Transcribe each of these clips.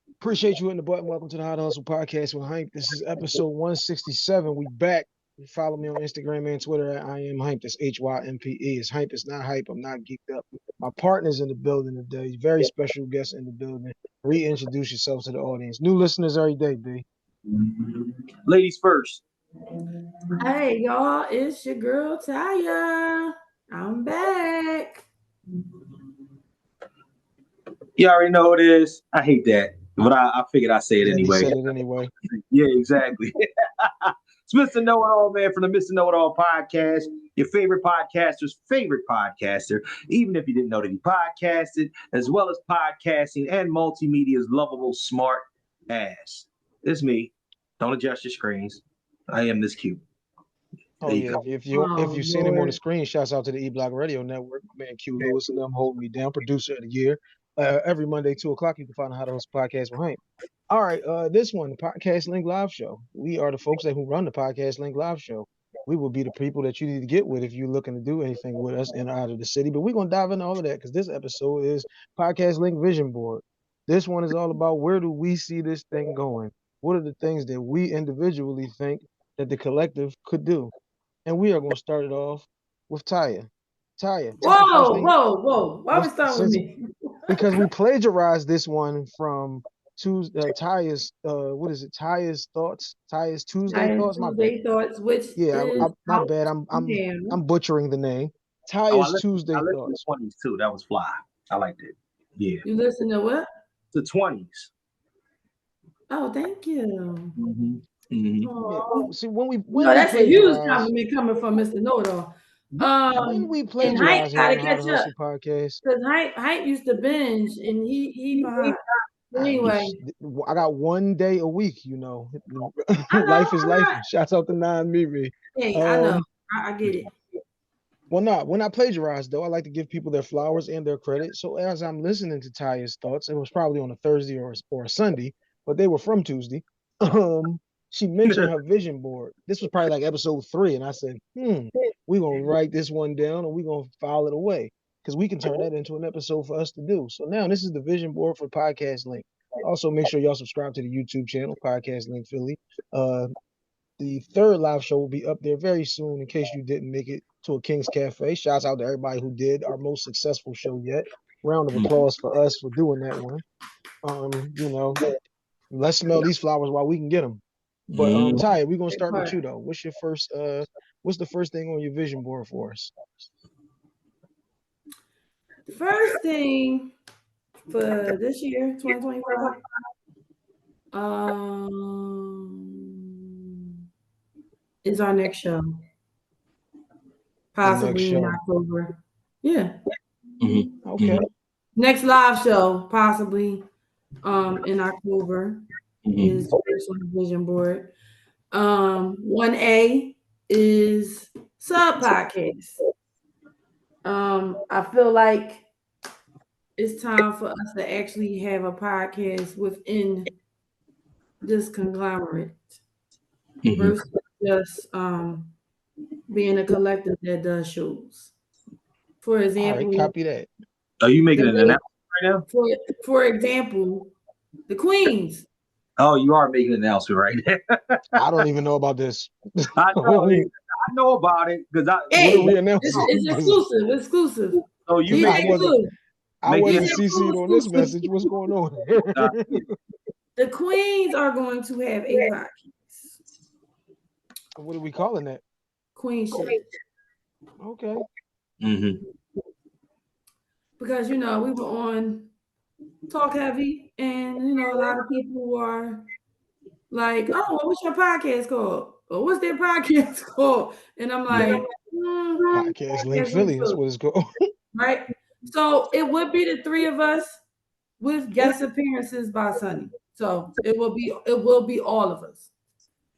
Appreciate you hitting the button. Welcome to the Hot Hustle Podcast with Hype. This is episode 167. We back. Follow me on Instagram and Twitter at I am Hype. That's HYMPE. It's Hype. It's not hype. I'm not geeked up. My partner's in the building today. Very special guest in the building. Reintroduce yourself to the audience. New listeners every day, B. Ladies first. Hey y'all, it's your girl Taya. I'm back. You already know what it is. I hate that, but I figured I'd say it Yeah, he anyway. said it anyway. Yeah, exactly. It's Mr. Know-It-All, man, from the Mr. Know-It-All podcast, your favorite podcaster's favorite podcaster, even if you didn't know that he podcasted, as well as podcasting and multimedia's lovable, smart ass. It's me. Don't adjust your screens. I am this cute. Oh There you yeah, go. if you seen him on the Lord. screen, shouts out to the E Block Radio Network. My man Q Lewis and them holding me down, producer of the year. Every Monday, 2 o'clock, you can find the How to Host Podcast with Hank. All right, this one, the Podcast Link Live Show. We are the folks who run the Podcast Link Live Show. We will be the people that you need to get with if you're looking to do anything with us in or out of the city. But we're gonna dive into all of that because this episode is Podcast Link Vision Board. This one is all about where do we see this thing going? What are the things that we individually think that the collective could do? And we are going to start it off with Taya. Taya, what's the first thing? Whoa. Why we starting with Since me? because we plagiarized this one from Tuesday, Taya's what is it? Taya's thoughts, Taya's Tuesday And thoughts. My bad. Tuesday thoughts, which Yeah, is my out bad. I'm now. butchering the name. Oh, Taya's Tuesday I listened to thoughts. the 20s too. That was fly. I liked it. Yeah. You listen to what? The 20s. Oh, thank you. Mm-hmm. Mm-hmm. Yeah, Oh. see when we No, that's a huge plagiarize compliment coming from Mr. Know-It-All. when we And Hype plagiarize here on gotta the How to catch up Hustle podcast. because Hype used to binge and he behind. I, Anyway, I got 1 day a week, I know, Life is life. Shouts out to Nine Miri. Hey, I know. Um, I get it. well, not when I plagiarize though, I like to give people their flowers and their credit. So as I'm listening to Taya's thoughts, it was probably on a Thursday or a Sunday, but they were from Tuesday. Um, she mentioned her vision board. This was probably like episode 3, and I said, we're gonna write this one down and we're gonna file it away because we can turn that into an episode for us to do. So now this is the vision board for Podcast Link. Also, make sure y'all subscribe to the YouTube channel, Podcast Link Philly. Uh, the third live show will be up there very soon in case you didn't make it to a King's Cafe. Shouts out to everybody who did. Our most successful show yet. Round of applause for us for doing that one. Let's smell these flowers while we can get them. But Taya, we're gonna start with you though. What's your first what's the first thing on your vision board for us? The first thing for this year, 2025, is our next show. Possibly in October. Yeah. Mm-hmm. Okay. Next live show, possibly in October, is first on the vision board. 1A is sub podcast. I feel like it's time for us to actually have a podcast within this conglomerate versus just being a collective that does shows. For example, all right, copy that. Are you making an announcement right now? For example, the Queens. Oh, you are making an announcement right now. I don't even know about this. I know about it because Hey, what are we announcing? it's exclusive. Oh, you I wasn't He's CC'd on this message. What's going on? The Queens are going to have a podcast. What are we calling that? Queen shit. Okay. Because we were on Talk Heavy, and a lot of people are like, "Oh, what's your podcast called? Or what's their podcast called?" And I'm like, Podcast Link Philly. That's what it's called. Right. So it would be the 3 of us with guest appearances by Sunny. So it will be all of us.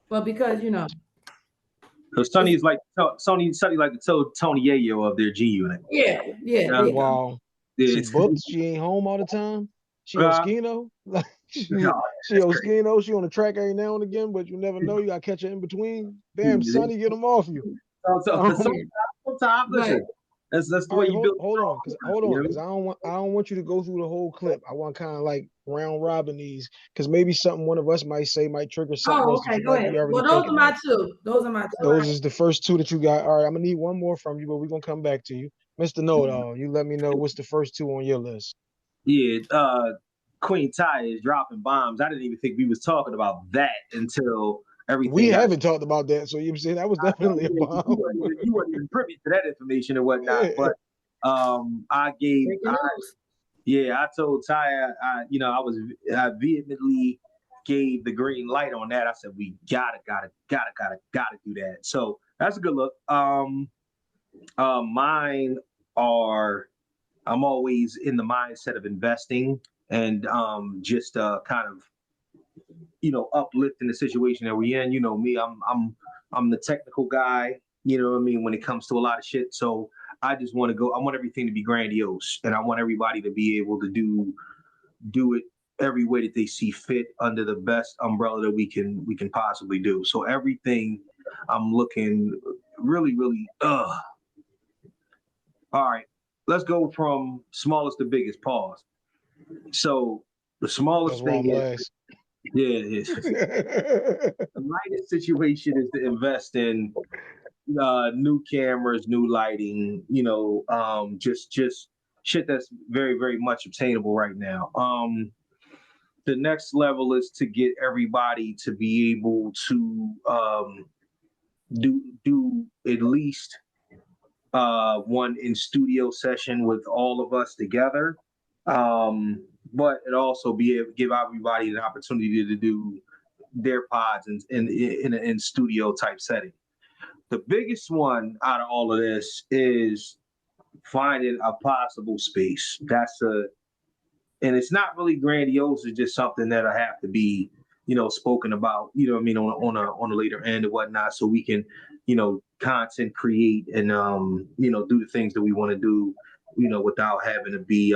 But because because Sonny is like Sonny like the Tony Yayo of their G unit. Yeah. Wow. She booked. She ain't home all the time. She on Skino. Like she on Skino. She on the track every now and again, but you never know. You gotta catch her in between. Damn, Sonny, get them off you. Sometimes, listen. That's the All way right, you build. hold on, because You know what I I don't want you to go through the whole clip. I want kind of like round robin these, because maybe something one of us might say might trigger something Oh, else that okay, you go might ahead. be already Well, those are thinking my of. two. Those are my two. Those is the first two that you got. All right, I'm gonna need one more from you, but we're gonna come back to you, Mr. Know-It-All. You let me know what's the first two on your list. Yeah, Queen Ty is dropping bombs. I didn't even think we was talking about that until We everything got. haven't talked about that, so you saying that was I know, definitely a yeah, bomb. you weren't even privy to that information and whatnot. But I gave, Breaking news. yeah, I told Ty, I vehemently gave the green light on that. I said we gotta do that. So that's a good look. Mine are. I'm always in the mindset of investing and just kind of uplifting the situation that we're in. You know me, I'm the technical guy. You know what I mean when it comes to a lot of shit. So I just want to go. I want everything to be grandiose, and I want everybody to be able to do it every way that they see fit under the best umbrella that we can possibly do. So everything I'm looking really, really. All right, let's go from smallest to biggest. Pause. So the That's smallest why thing I'm is, last. the lightest situation is to invest in new cameras, new lighting, just shit that's very, very much obtainable right now. The next level is to get everybody to be able to do at least one in studio session with all of us together. But it also be able to give everybody an opportunity to do their pods in studio type setting. The biggest one out of all of this is finding a possible space. And it's not really grandiose. It's just something that'll have to be, spoken about. You know what I mean, on a later end or whatnot, so we can, content create and do the things that we want to do, without having to be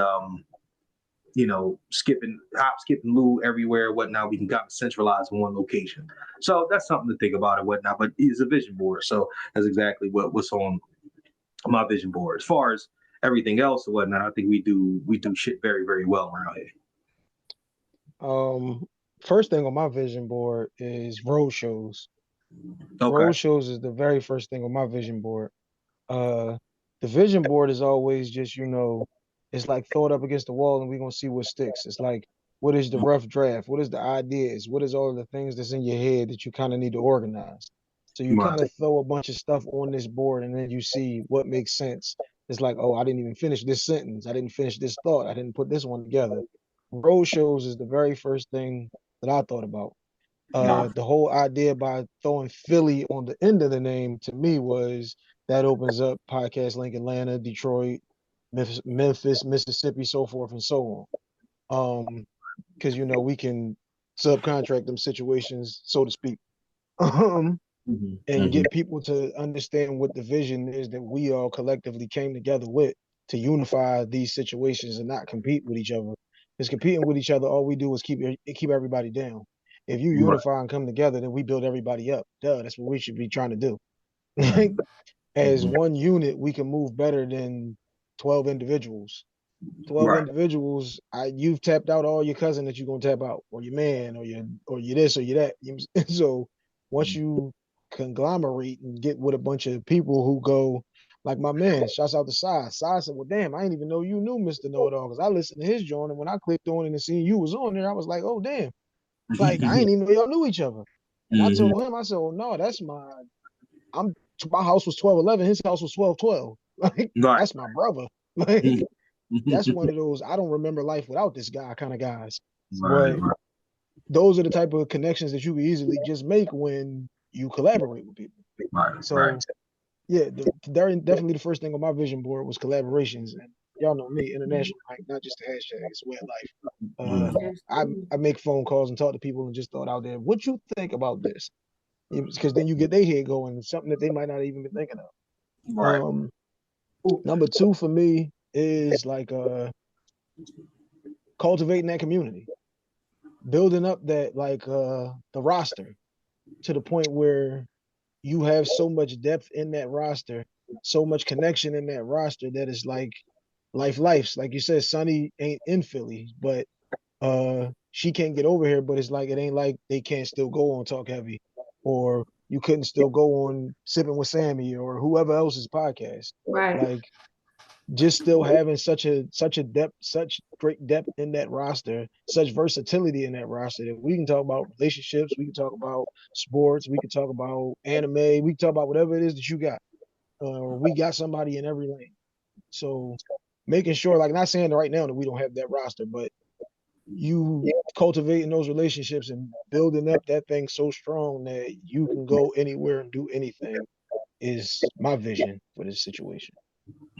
skipping hop, skipping Lou everywhere, whatnot. We can kind of centralize in one location. So that's something to think about and whatnot. But it's a vision board, so that's exactly what's on my vision board. As far as everything else and whatnot, I think we do shit very, very well around here. um, First thing on my vision board is road shows. Okay. Road shows is the very first thing on my vision board. Uh, the vision board is always just, it's like throw it up against the wall and we're gonna see what sticks. It's like, what is the rough draft? What is the ideas? What is all the things that's in your head that you kind of need to organize? So you Right. kind of throw a bunch of stuff on this board and then you see what makes sense. It's like, oh, I didn't even finish this sentence. I didn't finish this thought. I didn't put this one together. Road shows is the very first thing that I thought about. The whole idea by throwing Philly on the end of the name to me was that opens up podcast link Atlanta, Detroit, Memphis, Mississippi, so forth and so on. Because we can subcontract them situations, so to speak, and Mm-hmm. get people to understand what the vision is that we all collectively came together with to unify these situations and not compete with each other. Because competing with each other, all we do is keep everybody down. If you Right. unify and come together, then we build everybody up. Duh, that's what we should be trying to do. Mm-hmm. Like, as Mm-hmm. one unit, we can move better than 12 individuals. 12 Right. individuals, you've tapped out all your cousin that you're gonna tap out, or your man, or your this or your that. So once you conglomerate and get with a bunch of people who go, like my man, shouts out to Sai. Sai said, well, damn, I didn't even know you knew Mr. Know-It-All because I listened to his joint, and when I clicked on it and seen you was on there, I was like, oh damn. Like I ain't even know y'all knew each other. And I Mm-hmm. told him, I said, oh no, I'm my house was 12-11, his house was 12-12. Like, Right. that's my brother. Like, that's Mm-hmm. one of those I don't remember life without this guy kind of guys. Right. But Right. those are the type of connections that you can easily just make when you collaborate with people. Right. Right. So yeah, definitely the first thing on my vision board was collaborations. And y'all know me, international, like not just the hashtag, it's way of life. Mm-hmm. I make phone calls and talk to people and just thought out there, what you think about this? Because then you get their head going, something that they might not even be thinking of. Right. Number two for me is like cultivating that community, building up that like the roster to the point where you have so much depth in that roster so much connection in that roster that is like lifes. Like you said, Sonny ain't in Philly, but she can't get over here, but it's like it ain't like they can't still go on Talk Heavy, or you couldn't still go on Sipping with Sammy or whoever else's podcast. Right. Like just still having such a depth, such great depth in that roster, such versatility in that roster that we can talk about relationships, we can talk about sports, we can talk about anime, we can talk about whatever it is that you got. We got somebody in every lane. So making sure, like not saying right now that we don't have that roster, but you cultivating those relationships and building up that thing so strong that you can go anywhere and do anything is my vision for this situation.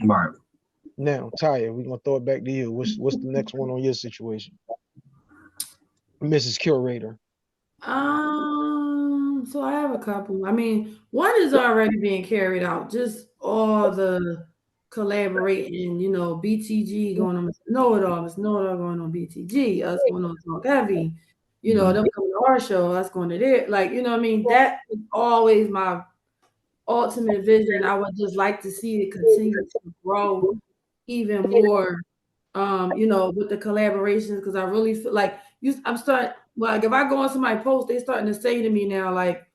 Right. Now, Taya, we're gonna throw it back to you. What's the next one on your situation, Mrs. Curator? So I have a couple. I mean, one is already being carried out. Just all the collaborating, BTG going on Mr. Know-It-All, Mr. Know-It-All going on BTG, us going on Talk Heavy, them coming to our show, us going to their, like, what I mean? That is always my ultimate vision. I would just like to see it continue to grow even more, with the collaborations, because I really feel like I'm starting, like, if I go on somebody's post, they starting to say to me now, like,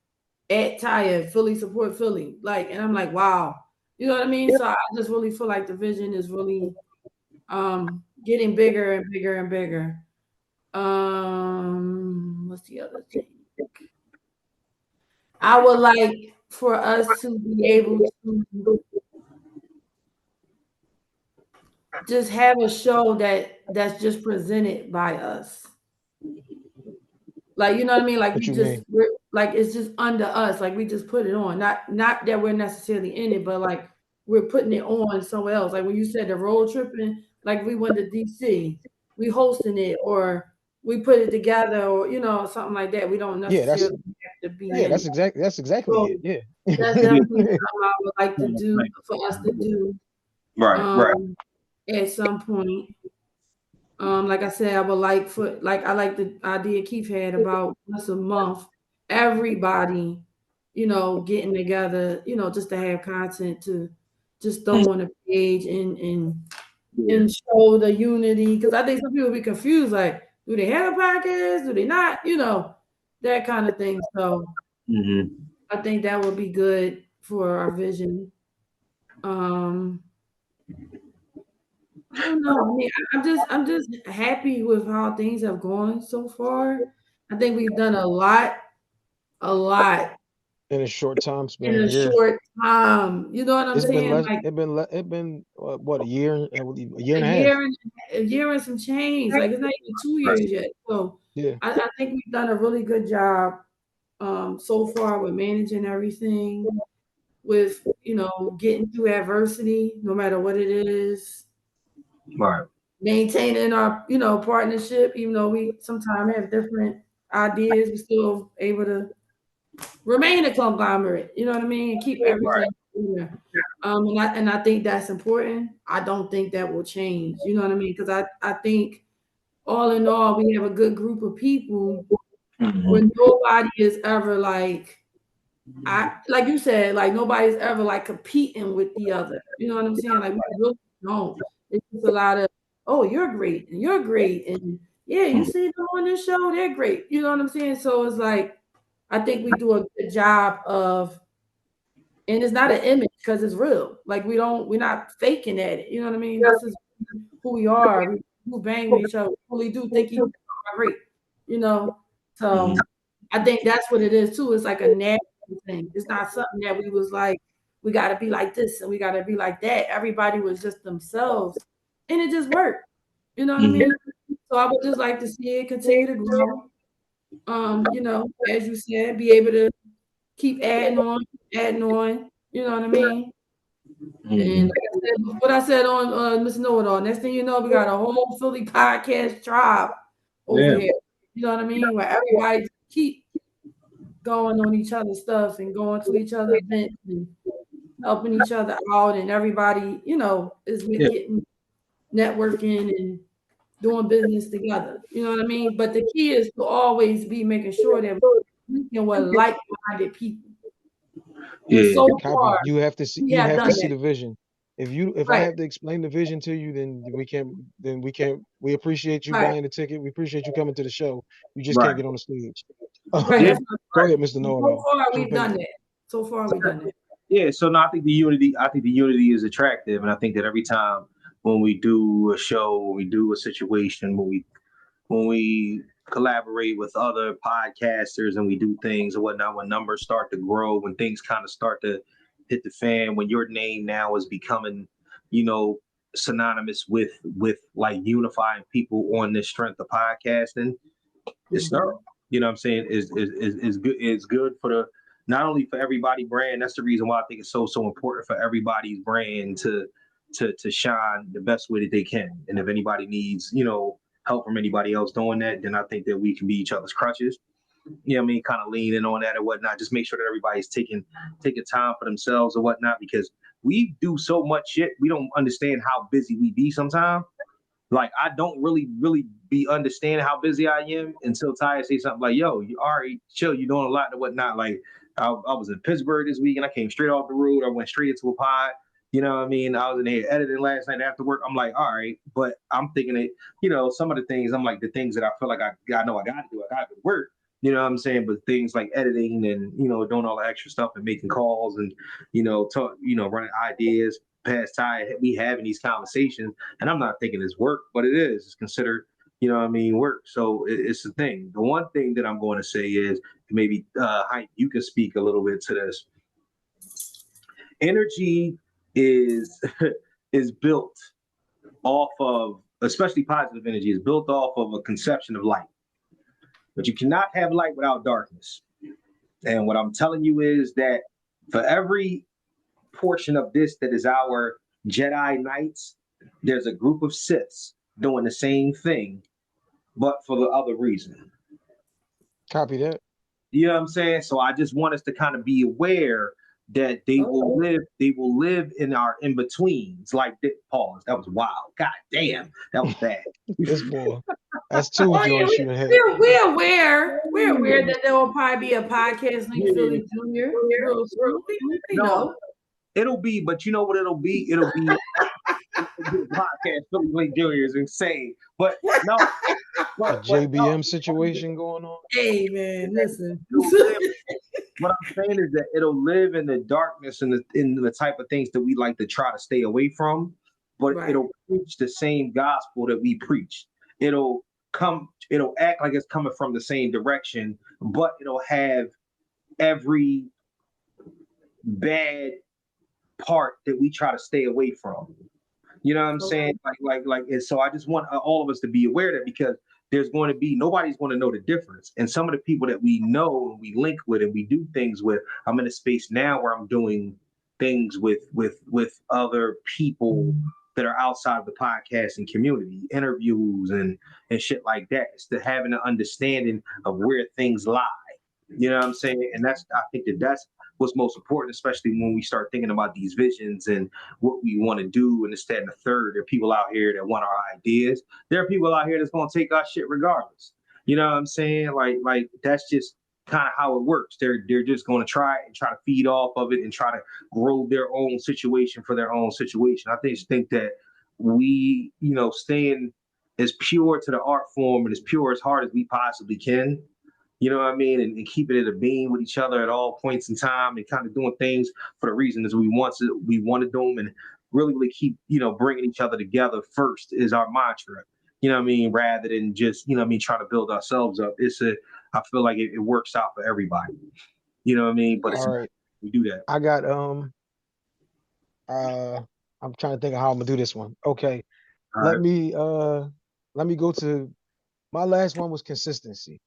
at Taya, Philly support Philly. Like, and I'm like, wow. You know what I mean? So I just really feel like the vision is really getting bigger and bigger and bigger. What's the other thing? I would like for us to be able to just have a show that's just presented by us. Like, you know what I mean? Like What you mean? we're like it's just under us. Like we just put it on. Not that we're necessarily in it, but like we're putting it on somewhere else. Like when you said the road tripping, like we went to DC, we hosting it, or we put it together, or something like that. We don't Yeah, that's necessarily have to be yeah, in it. that's exactly So it. Yeah. that's definitely something I would like to do for us to do Right. Right. at some point. Like I said, I would like I like the idea Keith had about once a month, everybody, getting together, just to have content to just throw on the page Yeah. and show the unity. Because I think some people be confused, like, do they have a podcast? Do they not? That kind of thing. So I think that would be good for our vision. Um, I don't know. I mean, I'm just happy with how things have gone so far. I think we've done a lot In a short time in span, a yeah. short time. You know what I'm It's been saying? less. Like It been what a year a and a half. year and some change. Like it's not even 2 years yet. So Yeah. I think we've done a really good job so far with managing everything, with getting through adversity, no matter what it is, Right. maintaining our partnership, even though we sometimes have different ideas, we still able to remain a conglomerate, you know what I mean, and keep Right. everything together. And I think that's important. I don't think that will change, you know what I mean, because I think all in all we have a good group of people where nobody is ever like you said, like nobody's ever like competing with the other. You know what I'm saying? Like we really don't. It's just a lot of, oh, you're great and you're great. And yeah, you see them on this show, they're great. You know what I'm saying? So it's like I think we do a good job of, and it's not an image because it's real. Like we're not faking at it. You know what I mean? This is who we are. We bang with each other. We really do think each other are great. You know? So I think that's what it is too. It's like a natural thing. It's not something that we was like, we gotta be like this and we gotta be like that. Everybody was just themselves and it just worked. You know what I mean? So I would just like to see it continue to grow. As you said, be able to keep adding on, you know what I mean? And like I said, what I said on Mr. Know-It-All, next thing you know, we got a whole Philly podcast tribe over Yeah. here. You know what I mean? Where everybody just keep going on each other's stuff and going to each other's events and helping each other out, and everybody, is Yeah. getting networking and doing business together. You know what I mean? But the key is to always be making sure that we can with like-minded people. And Yeah. so Copy. far, we You have have done to see that. the vision. If I Right, have to explain the vision to you, we appreciate you right, buying the ticket. We appreciate you coming to the show. You just can't Right. get on the stage. right. Yeah. That's Um, not Go right. ahead, Mr. Know It So All. far, Jump we've in. done that. So far, we've done that. Yeah. So no, I think the unity is attractive, and I think that every time when we do a show, when we do a situation, when we collaborate with other podcasters and we do things and whatnot, when numbers start to grow, when things kind of start to hit the fan, when your name now is becoming, you know, synonymous with like unifying people on this strength of podcasting, it's Mm-hmm. thorough. You know what I'm saying? Is good. It's good for the not only for everybody brand. That's the reason why I think it's so important for everybody's brand to shine the best way that they can. And if anybody needs, help from anybody else doing that, then I think that we can be each other's crutches. You know what I mean? Kind of lean in on that or whatnot. Just make sure that everybody's taking time for themselves or whatnot, because we do so much shit. We don't understand how busy we be sometimes. Like I don't really be understanding how busy I am until Ty say something like, "Yo, you already chill. You're doing a lot and whatnot." Like I was in Pittsburgh this week and I came straight off the road. I went straight into a pod. You know what I mean? I was in here editing last night after work. I'm like, all right, but I'm thinking that some of the things I'm like the things that I feel like I know I got to do. I got to work. You know what I'm saying? But things like editing and doing all the extra stuff and making calls and talk running ideas past Ty, we having these conversations, and I'm not thinking it's work, but it is. It's considered, work. So it's the thing. The one thing that I'm going to say is maybe Hank, you can speak a little bit to this. Energy is is built off of, especially positive energy, is built off of a conception of light. But you cannot have light without darkness. And what I'm telling you is that for every portion of this that is our Jedi Knights, there's a group of Siths doing the same thing, but for the other reason. Copy that. You know what I'm saying? So I just want us to kind of be aware that they will live in our in betweens. Like pause. That was wild. God damn, that was bad. This boy. That's two Oh yeah, joints you had. we're aware. We're aware that there will probably be a podcast linked Yeah. Philly Junior real soon. We No, know. it'll be, but you know what it'll be? It'll be podcast. Philly Link Jr. is insane, but no, A but no. JBM situation going on. Hey man, listen. It'll live. What I'm saying is that it'll live in the darkness and in the type of things that we like to try to stay away from, but Right. it'll preach the same gospel that we preach. It'll act like it's coming from the same direction, but it'll have every bad part that we try to stay away from. You know what I'm saying? And so I just want all of us to be aware that, because there's going to be nobody's going to know the difference. And some of the people that we know and we link with and we do things with, I'm in a space now where I'm doing things with other people that are outside of the podcasting community, interviews and shit like that. It's to having an understanding of where things lie. You know what I'm saying? And I think that's what's most important, especially when we start thinking about these visions and what we want to do and this, that, and the third. There are people out here that want our ideas. There are people out here that's going to take our shit regardless. You know what I'm saying? Like that's just kind of how it works. They're just going to try to feed off of it and try to grow their own situation for their own situation. I just think that we, staying as pure to the art form and as pure as hard as we possibly can, you know what I mean? And keeping it a beam with each other at all points in time and kind of doing things for the reason as we want to do them, and really keep, bringing each other together first is our mantra. You know what I mean? Rather than just, trying to build ourselves up. I feel like it works out for everybody. You know what I mean? But All right. we do that. I got uh I'm trying to think of how I'm gonna do this one. Okay. All Let right. me go to my last one was consistency.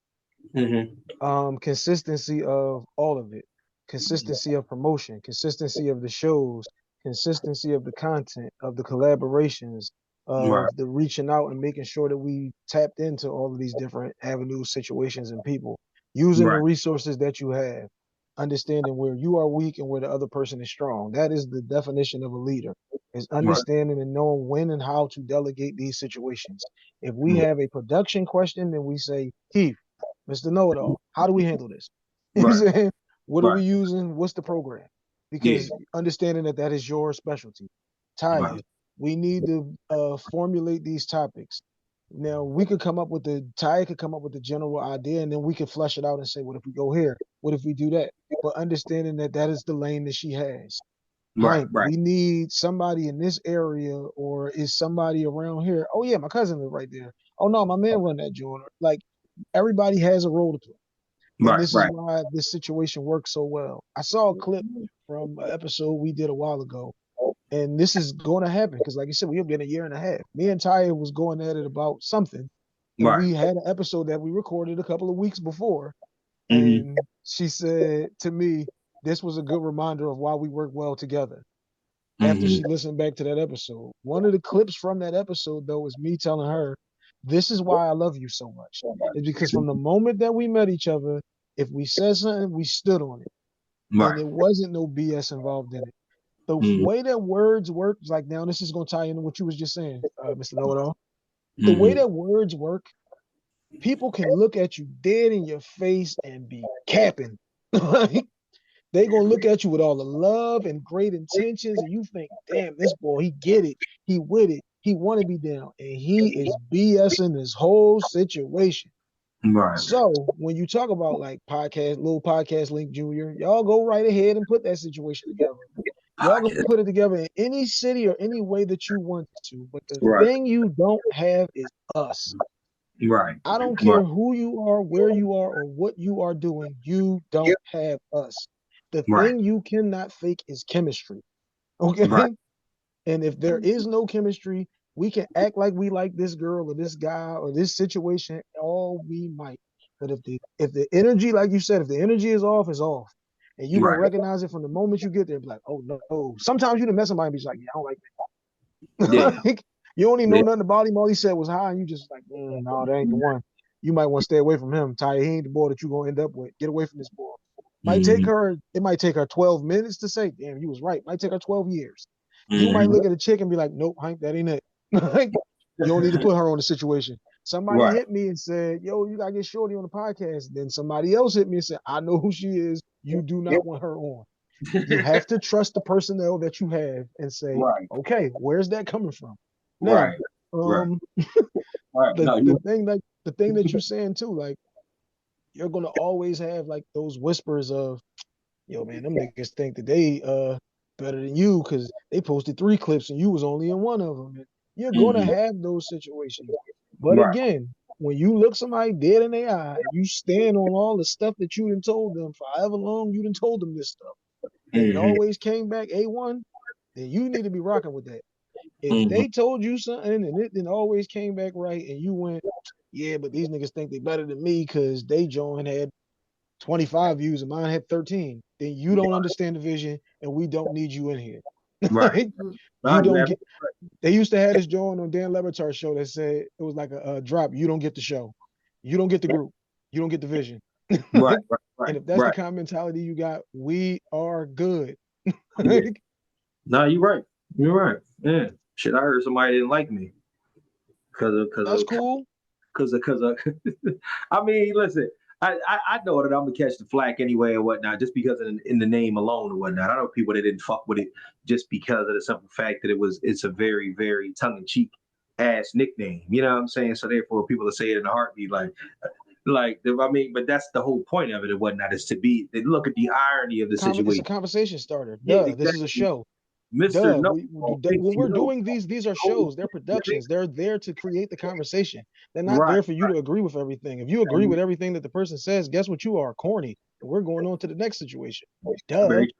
Consistency of all of it, consistency of promotion, consistency of the shows, consistency of the content, of the collaborations, Right. of the reaching out and making sure that we tapped into all of these different avenues, situations, and people, using the Right. resources that you have, understanding where you are weak and where the other person is strong. That is the definition of a leader, is Right. understanding and knowing when and how to delegate these situations. If we Yeah. have a production question, then we say, Keith, Mr. Know It All, how do we handle this? You know Right. what I'm saying? What are Right. we using? What's the program? Yeah. Because understanding that that is your specialty. Taya, Right. we need to formulate these topics. Now we could come up with Taya could come up with the general idea, and then we could flesh it out and say, what if we go here? What if we do that? But understanding that that is the lane that she has. Right. Hank, Right. we need somebody in this area, or is somebody around here? Oh yeah, my cousin live right there. Oh no, my man run that joint. Like everybody has a role to play, and Right. this is Right. why this situation works so well. I saw a clip from an episode we did a while ago, and this is going to happen because, like you said, we've been a year and a half. Me and Taya was going at it about something, and Right. we had an episode that we recorded a couple of weeks before, Mm-hmm. and she said to me, "This was a good reminder of why we work well together." After Mm-hmm. she listened back to that episode. One of the clips from that episode, though, is me telling her, "This is why I love you so much. It's because from the moment that we met each other, if we said something, we stood on it. And Right. it wasn't no BS involved in it. The Mm-hmm. way that words work, like now this is going to tie into what you was just saying, Mr. Know-It-All. The way Mm-hmm. that words work, people can look at you dead in your face and be capping. They gonna look at you with all the love and great intentions, and you think, damn, this boy, he get it, he with it, he want to be down, and he is BSing this whole situation. Right. So when you talk about like podcast, little podcast link junior, y'all go right ahead and put that situation together. Y'all can Podcast. put it together in any city or any way that you want to, but the Right. thing you don't have is us. Right. I don't Right. care who you are, where you are, or what you are doing. You don't have us. The Right. thing you cannot fake is chemistry. Right. Okay. And if there is no chemistry, we can act like we like this girl or this guy or this situation all we might. But if the energy, like you said, if the energy is off, it's off. And you're gonna Right. recognize it from the moment you get there, be like, oh no. Sometimes you done met somebody and be like, yeah, I don't like Yeah. like, you don't even Yeah. know nothing about him. All he said was hi, and you just like, no, that ain't the one. You might want to stay away from him. Ty, he ain't the boy that you gonna end up with. Get away from this boy. Mm-hmm. It might take her 12 minutes to say, damn, you was right. Might take her 12 years. You might Mm-hmm. look at a chick and be like, nope, Hank, that ain't it. Like, you don't need to put her on the situation. Somebody Right. hit me and said, yo, you gotta get Shorty on the podcast. Then somebody else hit me and said, I know who she is. You do not want her on. You have to trust the personnel that you have and say, Right. okay, where's that coming from? Now, Right. Right. um, Right. the No, the you. thing that the thing that you're saying too, like you're gonna always have like those whispers of, yo, man, them niggas think that they better than you because they posted 3 clips and you was only in one of them. And you're gonna Mm-hmm. have those situations. But Right. again, when you look somebody dead in the eye and you stand on all the stuff that you done told them for however long you done told them this stuff, and it Mm-hmm. always came back A1, then you need to be rocking with that. If Mm-hmm. they told you something and it then always came back right and you went, yeah, but these niggas think they better than me because they joined had 25 views and mine had 13, then you don't understand the vision and we don't need you in here. Right. No, You you don't have. get, they used to have this joint on Dan Lebertar's show that said it was like a drop. You don't get the show. You don't get the group. You don't get the vision. Right. And Right. Right. if that's the Right. kind of mentality you got, we are good. Yeah. No, you're right. You're right. Yeah. Shit, I heard somebody didn't like me That's because cool. because I mean, listen, I know that I'm gonna catch the flack anyway or whatnot, just because in the name alone or whatnot. I know people that didn't fuck with it just because of the simple fact that it's a very very tongue in cheek ass nickname. You know what I'm saying? So therefore, people will say it in a heartbeat, like I mean, but that's the whole point of it and whatnot is to be look at the irony of the It's a situation. conversation starter. Yeah, Duh, this is a exactly. show. Mister Duh, No thinks when you we're know. doing these are shows. They're productions. They're there to create the conversation. They're not Right, there for you to agree with everything. If you agree with everything that the person says, guess what you are? Corny. And we're going on to the next situation. Duh. very.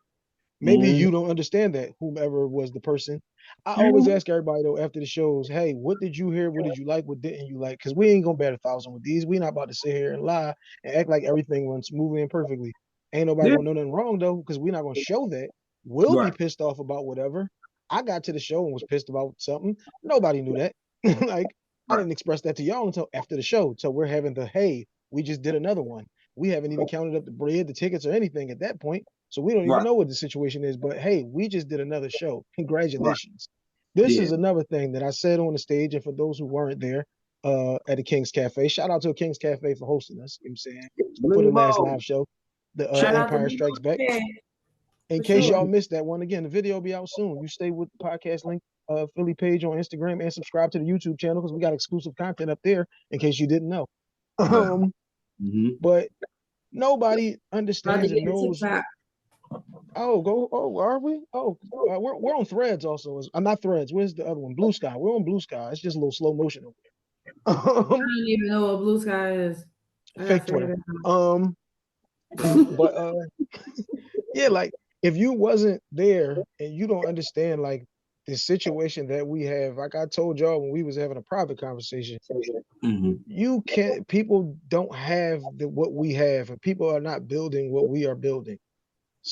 Maybe Mm, you don't understand that, whomever was the person. I always ask everybody though after the shows, hey, what did you hear? What did you like? What didn't you like? Because we ain't gonna bat 1,000 with these. We not about to sit here and lie and act like everything runs smoothly and perfectly. Ain't nobody yeah, gonna know nothing wrong though, because we're not gonna show that. We'll be right, pissed off about whatever. I got to the show and was pissed about something. Nobody knew that. Like I right, didn't express that to y'all until after the show. So we're having the hey, we just did another one. We haven't even counted up the bread, the tickets, or anything at that point. So we don't even right, know what the situation is. But hey, we just did another show. right. Congratulations. This Yeah, is another thing that I said on the stage, and for those who weren't there, at the King's Cafe, shout out to King's Cafe for hosting us. You know what I'm saying? For the last Limo. live show. The Shout out to Empire Nico Strikes Back. Chad, In for case sure. y'all missed that one, again, the video will be out soon. You stay with the podcast link, Philly page on Instagram, and subscribe to the YouTube channel because we got exclusive content up there. In case you didn't know, but nobody About to understands and get a knows. TikTok. Oh, go. Oh, are we? Oh, we're on Threads also. I'm not Threads. Where's the other one? Blue Sky. We're on Blue Sky. It's just a little slow motion over there. I don't even know what Blue Sky is. I gotta Fake figure Twitter. that out. But yeah, like if you wasn't there and you don't understand like the situation that we have, like I told y'all when we was having a private conversation, you can't. People don't have what we have, and people are not building what we are building.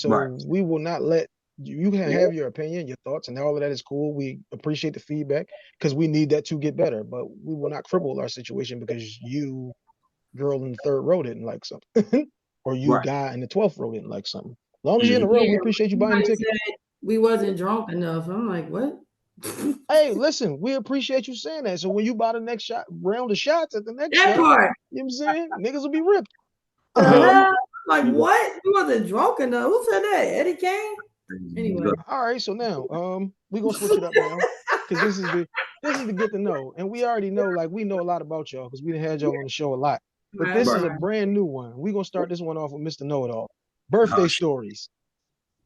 Right. So we will not let you can have your opinion, your thoughts, and all of that is cool. We appreciate the feedback because we need that to get better. But we will not cripple our situation because you, girl in the third row, didn't like something, or you, Right. guy in the 12th row, didn't like something. As long as you're in the row, we Yeah, appreciate you buying the somebody ticket. said we wasn't drunk enough. I'm like, what? Hey, listen, we appreciate you saying that. So when you buy the next round of shots at the next That show, part. you know what I'm saying? Niggas will be ripped. The hell? Like, You what? You wasn't drunk enough. Who said that? Eddie Kane? Anyway. All right, so now we're gonna switch it up now. Cause this is the get to know. And we already know, like we know a lot about y'all because we had y'all on the show a lot. But Right, this is Right. a right. brand new one. We're gonna start this one off with Mr. Know-It-All. Birthday Oh, stories.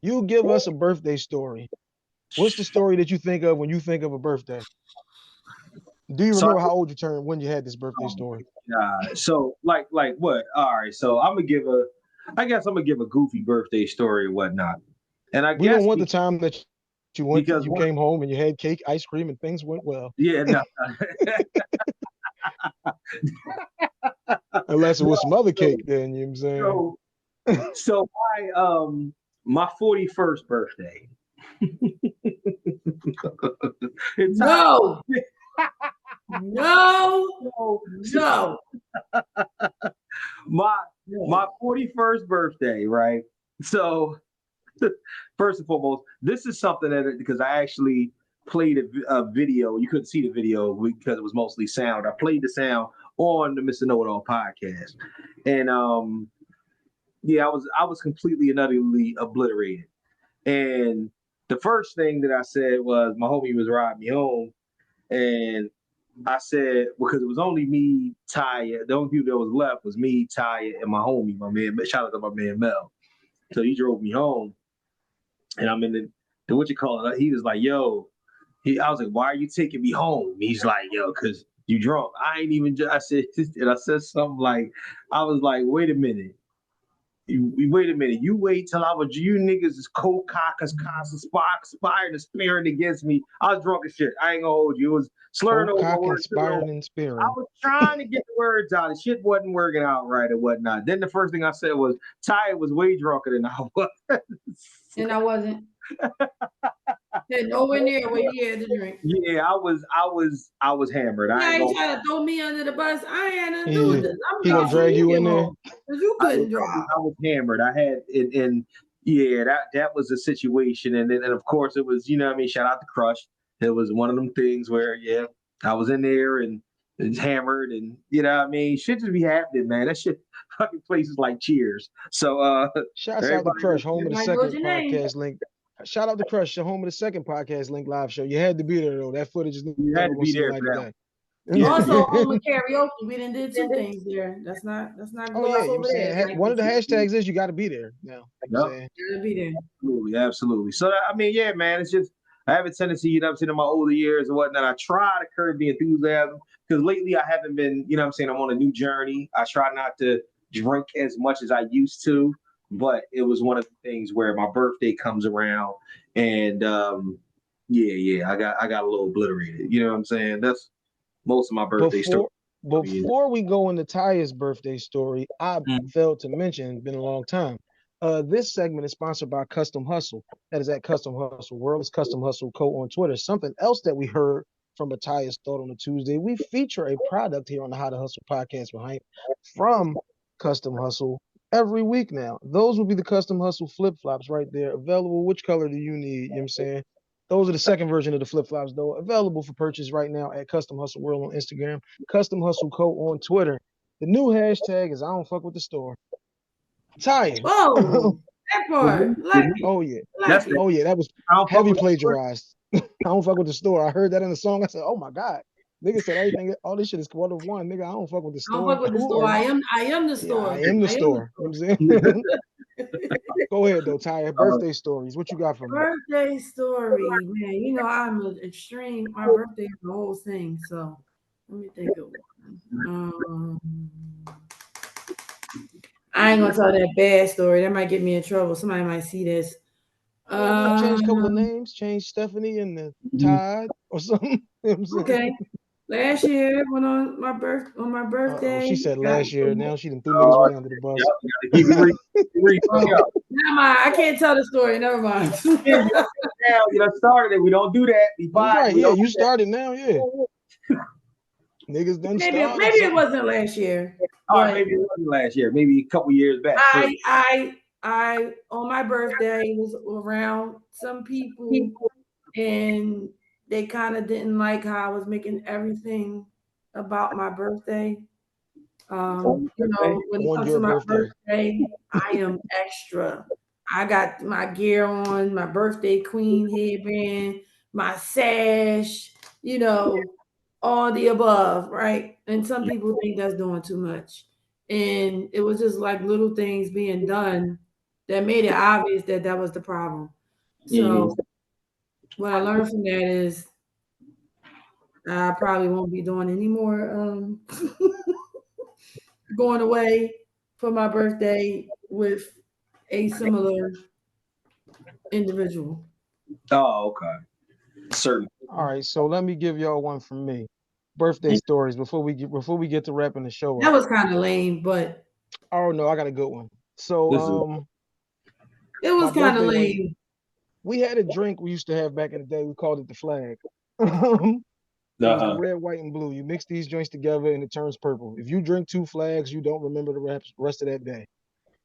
You give us a birthday story. What's the story that you think of when you think of a birthday? Do you So, remember how old you turned when you had this birthday oh story? my God. So like what? All right. So I guess I'm gonna give a goofy birthday story or whatnot. And I We don't guess want the time that because you one, came home and you had cake, ice cream, and things went well. yeah, no, Unless it no. was some other So, cake, then you know what I'm saying. so, so my 41st birthday. It's No, no, so, no. my No. my 41st birthday, right? So first and foremost, this is something that because I actually played a video. You couldn't see the video because it was mostly sound. I played the sound on the Mr. Know-It-All podcast, and yeah, I was completely and utterly obliterated. And the first thing that I said was my homie was riding me home, and I said because it was only me, Ty. The only people that was left was me, Ty, and my homie, my man. Shout out to my man Mel. So he drove me home, and I'm in the what you call it. He was like, "Yo," I was like, "Why are you taking me home?" He's like, "Yo, cause you drunk." I ain't even. I said, and I said something like, I was like, "Wait a minute." Wait a minute. You wait till I was you niggas is cold cockers, conspiring and spearing against me. I was drunk as shit. I ain't gonna hold you. It was slurring over my Coke, words. inspiring, and I sparing. was trying to get the words out. And shit wasn't working out right or whatnot. Then the first thing I said was Ty was way drunker than I was. And I wasn't. Said nowhere near what he had to drink. Yeah, I was hammered. I Now ain't you gonna. trying to throw me under the bus. I ain't had nothing to do with He this. I'm he gonna drunk from drag you you in came there. home. Because you I was, couldn't I drive. was, I was hammered. I had and yeah, that was the situation. And then and of course it was, you know what I mean, shout out to Crush. It was one of them things where yeah, I was in there and it's hammered and you know what I mean, shit just be happening, man. That shit fucking places like Cheers. So Shouts out to everybody Crush, home of the Everybody knows second your name. podcast link. Shout out to Crush, the home of the second podcast link live show. You had to be there though. That footage is you never had to gonna be see the there light for of that one. day. You had to be Also, home of karaoke. We done did two things there. Let's not Oh yeah, gloss you know what I'm over that. saying? Like One of the this. hashtags is you gotta be there now. You know what I'm Yep. saying? Gotta be there. Absolutely, absolutely. So I mean, yeah, man, it's just I have a tendency, you know what I'm saying, in my older years and whatnot. I try to curb the enthusiasm because lately I haven't been, you know what I'm saying, I'm on a new journey. I try not to drink as much as I used to, but it was one of the things where my birthday comes around and yeah, I got a little obliterated. You know what I'm saying? That's most of my birthday story. Before before we go into Taya's birthday story, I Mhm. failed to mention, it's been a long time. This segment is sponsored by Custom Hustle. That is at Custom Hustle World. It's Custom Hustle Co. on Twitter. Something else that we heard from Taya's thought on a Tuesday. We feature a product here on the How to Hustle podcast behind from Custom Hustle every week now. Those will be the Custom Hustle flip flops right there. Available. Which color do you need? You know what I'm saying? Those are the second version of the flip flops, though. Available for purchase right now at Custom Hustle World on Instagram, Custom Hustle Co. on Twitter. The new hashtag is I don't fuck with the store. Taya. Oh, that part. Oh yeah. That's Lucky. that. Oh yeah. That was I don't fuck heavy with the store. plagiarized. I don't fuck with the store. I heard that in the song. I said, oh my God. Nigga said everything, all this shit is one of one. Nigga, I don't fuck with the I don't store. fuck with the Who store. are you? I am the Yeah, I store. am the I am the store. You store. know what I'm saying? Go ahead though, Taya. Uh, Birthday stories. What you got for me? Birthday story, man. You know I'm an extreme. My birthday is the whole thing. So let me think of one. I ain't gonna tell that bad story. That might get me in trouble. Somebody might see this. Oh no, change a couple of Um, names. Change Stephanie and the mhm. Todd or something. You know what I'm saying? okay. Last year, when on my Uh-oh. birthday, She said I, last year. Now she done threw niggas Oh, way under the yep, bus. you gotta keep it real. oh, Yeah, never mind. I can't tell the story. Never mind. yeah, you done started it. We don't do that. Be That's fine. right. We Yeah, don't you do that. started now. Yeah. Niggas done started Maybe it something. wasn't last year, All right, but maybe it wasn't last year. Maybe a couple years back. I I I on my birthday was around some people and they kind of didn't like how I was making everything about my birthday. Okay. When it On comes to your my birthday. birthday, I am extra. I got my gear on, my birthday queen headband, my sash, you know, all the above, right? And some Yeah. people think that's doing too much. And it was just like little things being done that made it obvious that that was the problem. Mhm. So what I learned from that is I probably won't be doing any more going away for my birthday with a similar individual. Oh, okay. Certain. All right, so let me give y'all one from me. Birthday stories before we get to wrapping the show That up. was kind of lame, but Oh no, I got a good one. So This is. it my was kind of birthday one, lame. we had a drink we used to have back in the day. We called it the flag. It was the Uh-huh. red, white, and blue. You mix these joints together and it turns purple. If you drink two flags, you don't remember the rest of that day.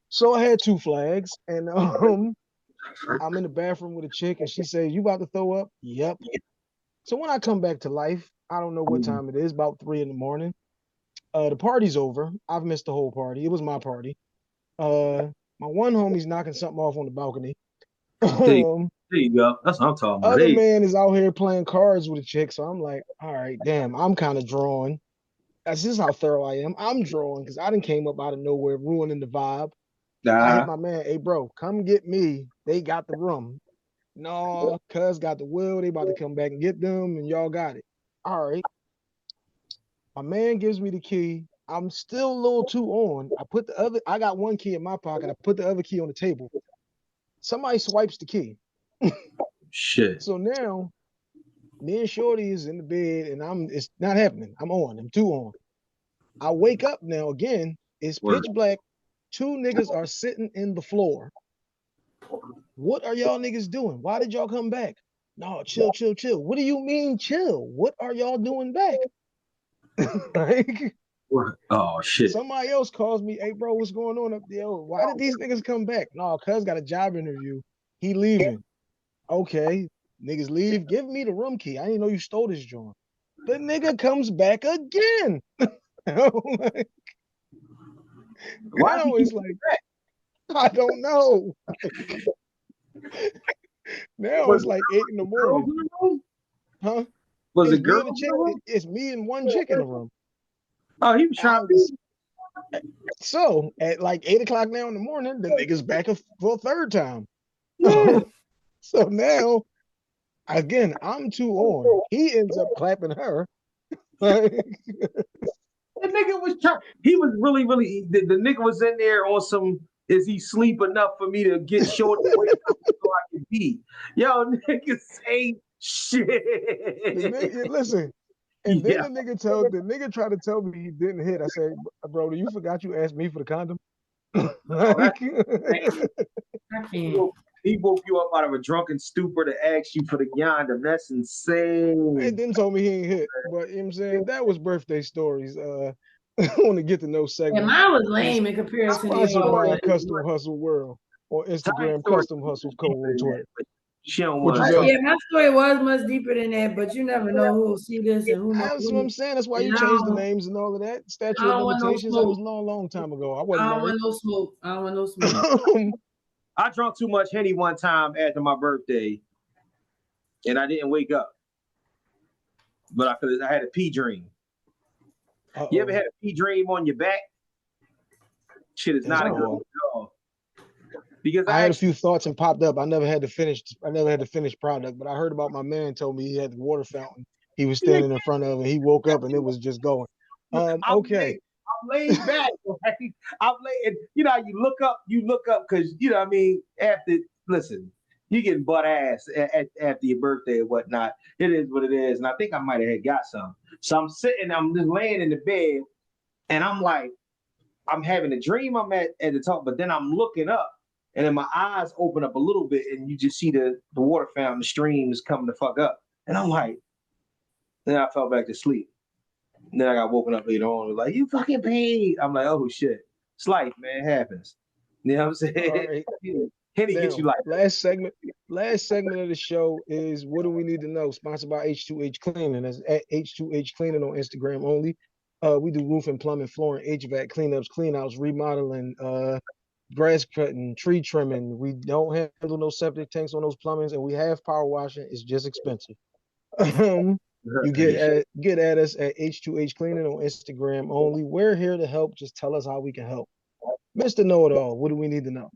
So I had two flags, and I'm in the bathroom with a chick, and she says, "You about to throw up?" Yep. So when I come back to life, I don't know what Mhm. time it is, about 3 in the morning. The party's over. I've missed the whole party. It was my party. Uh, my one homie's knocking something off on the balcony. There, you- um, there you go. That's what I'm talking about. other Hey, man is out here playing cards with a chick. So I'm like, all right, damn, I'm kind of drawn. That's just how thorough I am. I'm drawing because I didn't came up out of nowhere, ruining the vibe. I hit nah. my man, hey bro, come get me. They got the room. No, cuz got the will. They about to come back and get them, and y'all got it. All right. My man gives me the key. I'm still a little too on. I got one key in my pocket. I put the other key on the table. Somebody swipes the key. Shit. So now me and Shorty is in the bed and it's not happening. I'm too on. I wake up now again. It's Word. pitch black. Two niggas are sitting in the floor. What are y'all niggas doing? Why did y'all come back? No, chill, chill, chill. What do you mean chill? What are y'all doing back? Like Word. Oh shit. somebody else calls me, hey bro, what's going on up there? Why did these niggas come back? No, cuz got a job interview. He leaving. Okay, niggas leave. Give me the room key. I didn't know you stole this joint. The nigga comes back again. Like, Why did now you keep it's like, I don't know. Now was it's like 8 in the morning. girls in the room? Huh? Was It's it me girls and a in the chick. room? It's me and one chick in the room. Oh, he was trying I to was so at like 8 o'clock now in the morning, the nigga's back for a third time. yeah. So now again, I'm too on. He ends up clapping her. Like, The nigga was trying. He was really, really. The nigga was in there on some. Is he sleep enough for me to get short and wake up so I can be? Yo, niggas say the shit. nigga, listen, and then Yeah. the nigga tried to tell me he didn't hit. I said, bro, you forgot you asked me for the condom? Oh, that's Like, insane. I He can't. woke, he woke you up out of a drunken stupor to ask you for the yonder. That's and insane. then told me he ain't hit. But you know what I'm saying? That was birthday stories. I want to get to know Yeah, segment mine was is lame in comparison to sponsored y'all, by but Custom Hustle World or Tiny Instagram story. Custom Hustle Co on Twitter. She don't What you want to got? talk. Yeah, my story was much deeper than that, but you never know who will see this and who knows That's what who. I'm saying. That's why And you changed the names and all of that. I Statute of don't want no limitations. That smoke. was a long, long time ago. I I wasn't don't married. want no smoke. I don't want no smoke. I drunk too much Henny one time after my birthday, and I didn't wake up. But I had a pee dream. You ever Uh-oh. had a pee dream on your back? Shit is That's not a good wild. look at all. Because I I had a actually, few thoughts and popped up. I never had the finished product, but I heard about my man told me he had the water fountain he was standing in front of and he woke up and it was just going. I'm Okay. laid back, right? I'm laid, you know, you look up because you know, what I mean, after listen, you getting butt ass after your birthday or whatnot. It is what it is, and I think I might have had got some. So I'm just laying in the bed, and I'm like, I'm having a dream. I'm at the top, but then I'm looking up, and then my eyes open up a little bit, and you just see the water fountain, the stream is coming the fuck up, and I'm like, then I fell back to sleep. And then I got woken up later on, like, you fucking paid. I'm like, oh shit. It's life, man. It happens. You know what I'm All saying? right. Henny gets you Now, like last segment of the show is what do we need to know? Sponsored by H2H Cleaning. That's at H2H Cleaning on Instagram only. We do roof and plumbing, flooring, HVAC cleanups, cleanouts, remodeling, grass cutting, tree trimming. We don't handle no septic tanks on those plumbings, and we have power washing. It's just expensive. You get at us at H2H Cleaning on Instagram only. We're here to help. Just tell us how we can help. Mr. Know It All, what do we need to know?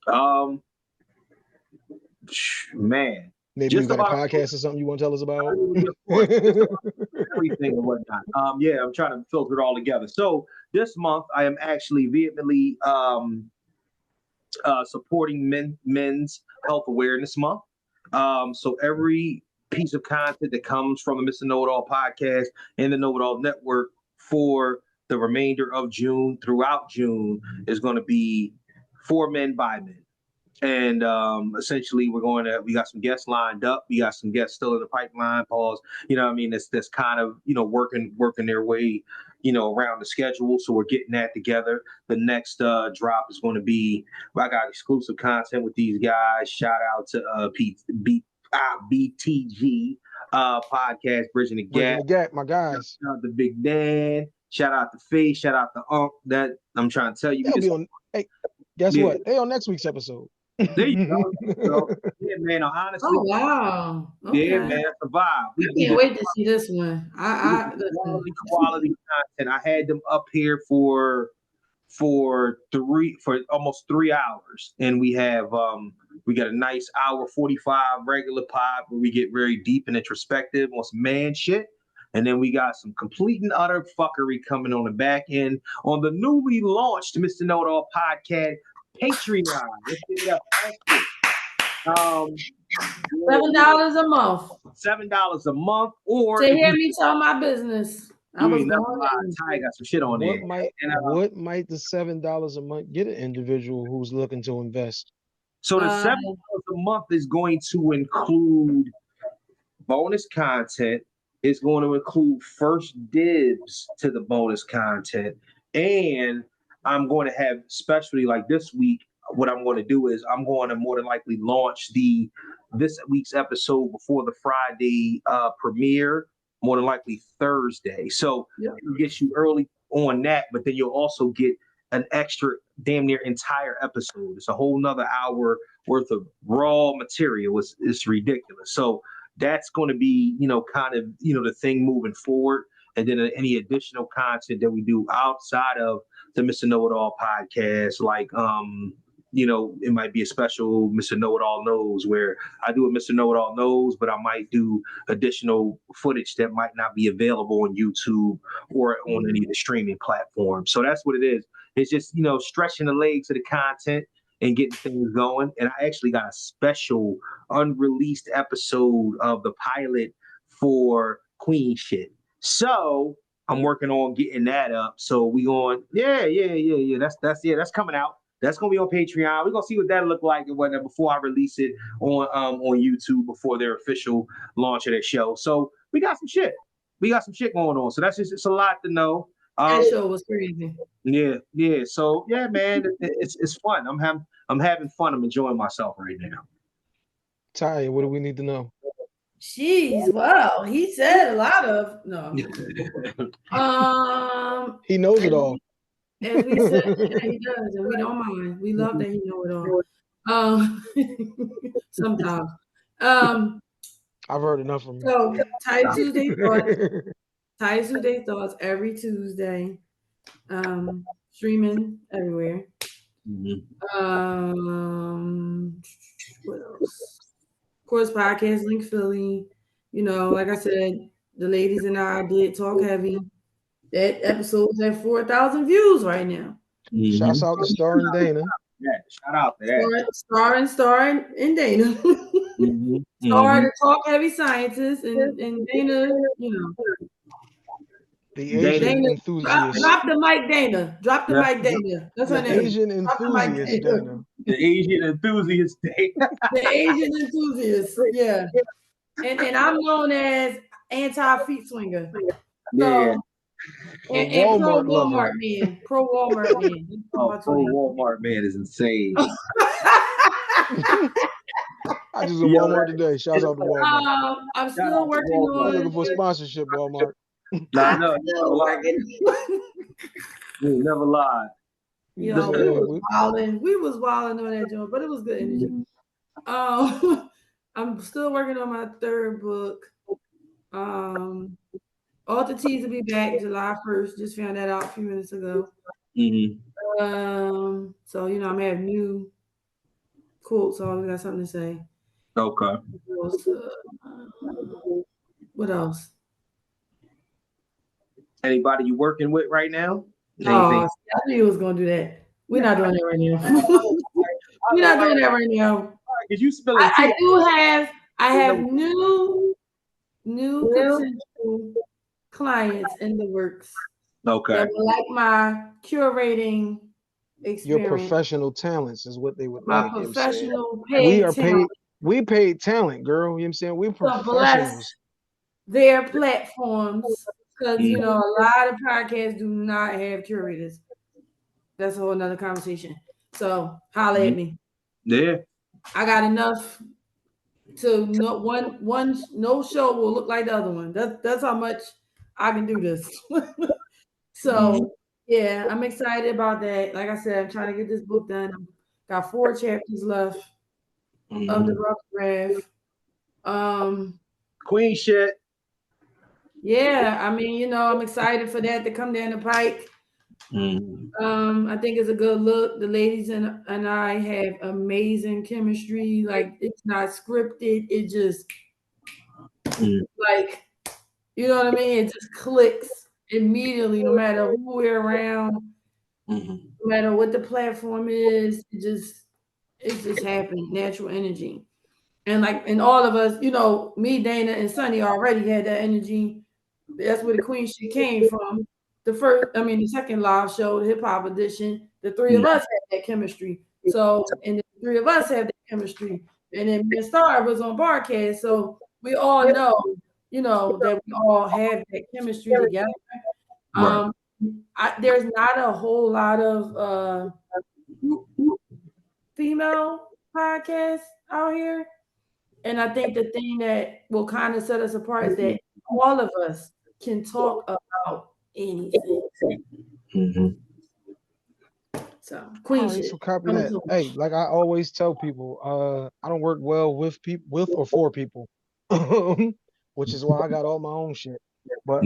um man. Maybe you Just got a about podcast or something you want to tell us about? of course, just about everything and whatnot. Yeah, I'm trying to filter it all together. So this month I am actually vehemently supporting men's health awareness month. So every piece of content that comes from the Mr. Know It All podcast and the Know It All network for the remainder of June throughout June is going to be for men by men. And essentially, we got some guests lined up. We got some guests still in the pipeline. Pause. You know, what I mean, that's kind of working their way, around the schedule. So we're getting that together. The next drop is going to be. I got exclusive content with these guys. Shout out to BTG podcast, Bridging the Bridging Gap. the gap, my guys. Shout out to Big Dan. Shout out to Faye. Shout out to Unc. That I'm trying to tell you, we They'll be just on. Hey, guess yeah. what? They on next week's episode. There you go. So, yeah, man. Honestly, Oh wow. yeah, Okay. man. That's a vibe. I We can't get wait to see this one. I listen. quality content. I had them up here for almost 3 hours, and we got a nice hour 45 regular pod where we get very deep and introspective on some man shit. And then we got some complete and utter fuckery coming on the back end on the newly launched Mr. Know It All podcast Patreon. Let's give it up. $7 a month $7 a month, or to if hear you me tell my business. I you was ain't never going lied, in. Ty got some shit on there. And what might the $7 a month get an individual who's looking to invest? so the $7 a month is going to include bonus content. It's going to include first dibs to the bonus content, and I'm going to have, especially like this week, what I'm going to do is I'm going to more than likely launch this week's episode before the Friday premiere, more than likely Thursday. So it gets you early on that, but then you'll also get an extra damn near entire episode. It's a whole nother hour worth of raw material. It's ridiculous. So that's going to be, kind of, the thing moving forward. And then any additional content that we do outside of the Mr. Know It All podcast, like, it might be a special Mr. Know It All Knows where I do a Mr. Know It All Knows, but I might do additional footage that might not be available on YouTube or on any of the streaming platforms. So that's what it is. It's just, stretching the legs of the content and getting things going. And I actually got a special unreleased episode of the pilot for Queen shit. So I'm working on getting that up. So we going, yeah. That's coming out. That's gonna be on Patreon. We're gonna see what that look like and whatnot before I release it on YouTube before their official launch of their show. So we got some shit. We got some shit going on. So that's just, it's a lot to know. That show was crazy. Yeah. So yeah, man, it's fun. I'm having fun. I'm enjoying myself right now. Taya, what do we need to know? Jeez, wow. He said a lot of no. I'm just kidding. He knows as it all. as we said, yeah, he does, and we don't mind. We love that he know it all. Um, sometimes. Um, I've heard enough from him. so Tight Tuesday thoughts. Tight Tuesday thoughts every Tuesday. Streaming everywhere. What else? Of course, podcast link Philly. You know, like I said, the ladies and I did talk heavy. That episode's at 4,000 views right now. Shouts out to Star and Dana. Yeah, shout out to that. Starring in Dana. Star the talk heavy scientists and Dana, you know. The Asian Dana, enthusiast. drop the mic, Dana. Drop the mic, Dana. That's her The name. Asian Drop the mic, enthusiast, Dana. Dana. The Asian enthusiast day. The Asian enthusiast, yeah. And I'm known as anti-feet swinger. Yeah. So A and pro Walmart lover. Walmart man. Pro Walmart man. Oh, pro Walmart man is insane. I just at Walmart today. Shouts out to Walmart. I'm still working on. I'm looking for sponsorship, Walmart. Nah, no, still working. you never lied. You know, we was wilding on that joint, but it was good energy. I'm still working on my third book. All the T's will be back July 1st. Just found that out a few minutes ago. So you know, I'm gonna have new quotes. So I got something to say. Okay. What else? Anybody you working with right now? Oh, I knew you was gonna do that. We're not doing that right now. We're not doing that right now. Cause you spilling I have new potential clients in the works. Okay. That would like my curating experience. Your professional talents is what they would my like. professional We are talent. We paid talent, girl. You know what I'm saying? We're professionals. Their platforms, because you know a lot of podcasts do not have curators. That's a whole nother conversation. So holla at me. Yeah. I got enough to no show will look like the other one. That's how much I can do this. So yeah, I'm excited about that. Like I said, I'm trying to get this book done. Got 4 chapters left of the rough draft. Queen shit. Yeah, I mean, you know, I'm excited for that to come down the pike. I think it's a good look. The ladies and I have amazing chemistry. Like it's not scripted. It just like you know what I mean. It just clicks immediately, no matter who we're around, no matter what the platform is. It just happened. Natural energy, and all of us, you know, me, Dana, and Sunny already had that energy. That's where the queen shit came from. The second live show, the hip hop edition, the 3 of us had that chemistry. So, and the 3 of us had that chemistry. And then Miss Star was on broadcast. So we all know, you know, that we all have that chemistry together. There's not a whole lot of female podcasts out here. And I think the thing that will kind of set us apart is that all of us can talk about anything. So queen shit. So copy that. Hey, like I always tell people, I don't work well with or for people, which is why I got all my own shit. But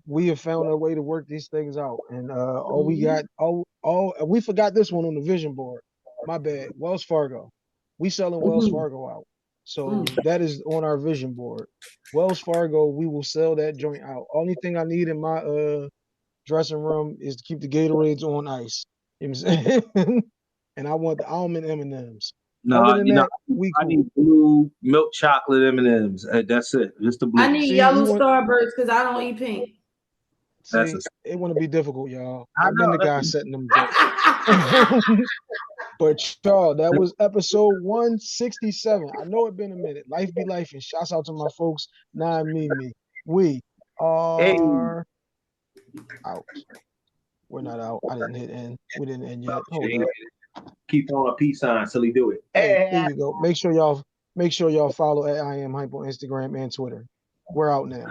we have found a way to work these things out, and all we got, we forgot this one on the vision board. My bad. Wells Fargo. We selling Wells Fargo out, so that is on our vision board. Wells Fargo, we will sell that joint out. Only thing I need in my dressing room is to keep the Gatorades on ice. You know what I'm saying? And I want the almond M&Ms. No, other than that, cool. I need blue milk chocolate M&Ms. That's it. Just the blue. I need yellow Starburst because I don't eat pink. See, it wouldn't be difficult, y'all. I've been the guy setting them jokes. But y'all, that was episode 167. I know it's been a minute. Life be life, and shouts out to my folks. Nah, me. We are Out. We're not out. I didn't hit end. We didn't end yet. Hold up. Keep throwing a peace sign till he do it. Hey, here you go. Make sure y'all follow at I am hype on Instagram and Twitter. We're out now.